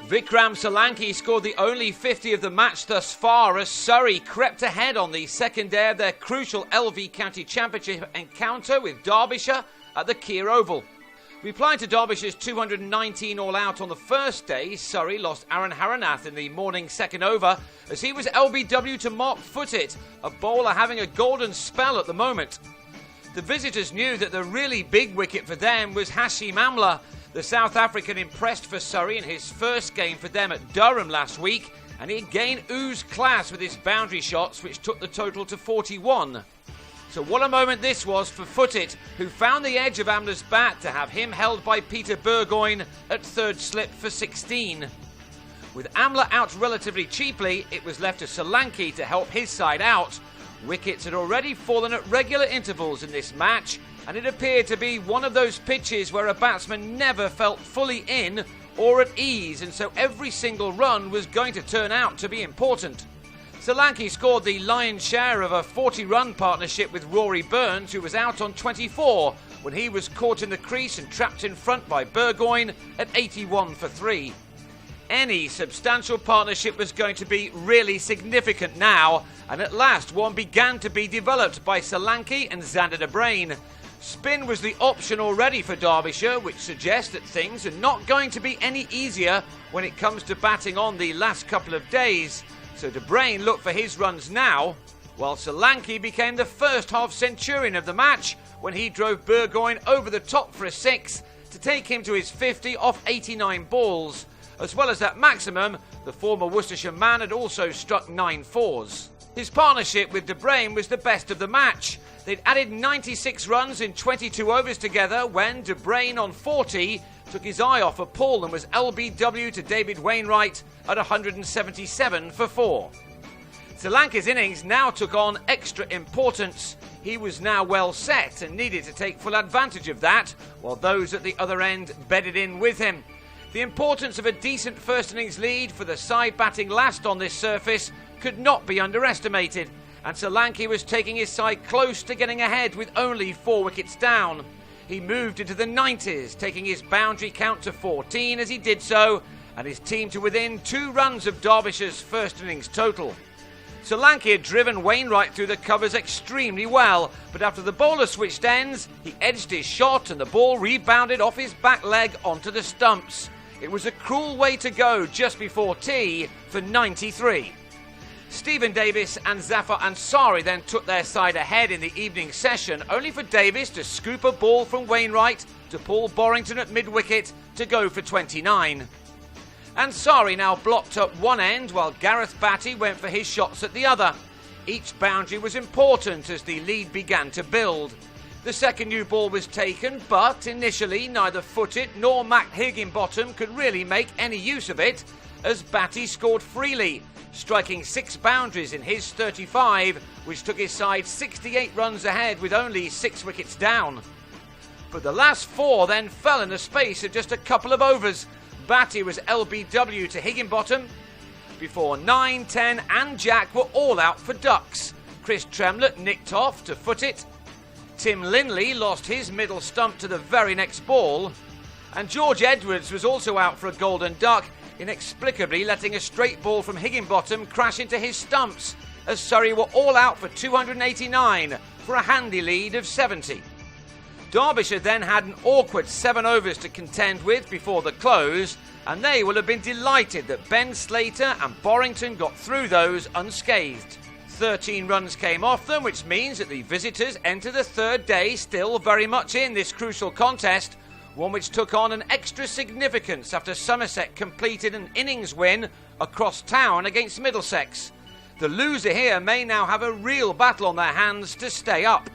Vikram Solanki scored the only 50 of the match thus far as Surrey crept ahead on the second day of their crucial LV County Championship encounter with Derbyshire at the Keir Oval. Replying to Derbyshire's 219 all-out on the first day, Surrey lost Aaron Haranath in the morning second over as he was LBW to Mark Footit, a bowler having a golden spell at the moment. The visitors knew that the really big wicket for them was Hashim Amla. The South African impressed for Surrey in his first game for them at Durham last week, and he again oozed class with his boundary shots, which took the total to 41. So what a moment this was for Footit, who found the edge of Amla's bat to have him held by Peter Burgoyne at third slip for 16. With Amla out relatively cheaply, it was left to Solanki to help his side out. Wickets had already fallen at regular intervals in this match, and it appeared to be one of those pitches where a batsman never felt fully in or at ease, and so every single run was going to turn out to be important. Solanki scored the lion's share of a 40-run partnership with Rory Burns, who was out on 24 when he was caught in the crease and trapped in front by Burgoyne at 81 for 3. Any substantial partnership was going to be really significant now, and at last one began to be developed by Solanki and Xander de Bruyn. Spin was the option already for Derbyshire, which suggests that things are not going to be any easier when it comes to batting on the last couple of days. So de Bruyn looked for his runs now, while Solanki became the first half-centurion of the match when he drove Burgoyne over the top for a 6 to take him to his 50 off 89 balls. As well as that maximum, the former Worcestershire man had also struck 9 fours. His partnership with de Bruyn was the best of the match. They'd added 96 runs in 22 overs together when de Bruyn on 40 took his eye off a pull and was LBW to David Wainwright at 177 for 4. Solanki's innings now took on extra importance. He was now well set and needed to take full advantage of that, while those at the other end bedded in with him. The importance of a decent first innings lead for the side batting last on this surface could not be underestimated, and Solanki was taking his side close to getting ahead with only 4 wickets down. He moved into the 90s, taking his boundary count to 14 as he did so, and his team to within 2 runs of Derbyshire's first innings total. Solanki had driven Wainwright through the covers extremely well, but after the bowler switched ends, he edged his shot and the ball rebounded off his back leg onto the stumps. It was a cruel way to go just before tea for 93. Stephen Davis and Zafar Ansari then took their side ahead in the evening session, only for Davis to scoop a ball from Wainwright to Paul Borrington at mid-wicket to go for 29. Ansari now blocked up one end while Gareth Batty went for his shots at the other. Each boundary was important as the lead began to build. The second new ball was taken, but initially neither Footit nor Mac Higginbottom could really make any use of it, as Batty scored freely, striking 6 boundaries in his 35, which took his side 68 runs ahead with only 6 wickets down. But the last 4 then fell in the space of just a couple of overs. Batty was LBW to Higginbottom, before 9, 10 and Jack were all out for ducks. Chris Tremlett nicked off to Footit. Tim Linley lost his middle stump to the very next ball, and George Edwards was also out for a golden duck, inexplicably letting a straight ball from Higginbottom crash into his stumps, as Surrey were all out for 289 for a handy lead of 70. Derbyshire then had an awkward 7 overs to contend with before the close, and they will have been delighted that Ben Slater and Borrington got through those unscathed. 13 runs came off them, which means that the visitors enter the third day still very much in this crucial contest, one which took on an extra significance after Somerset completed an innings win across town against Middlesex. The loser here may now have a real battle on their hands to stay up.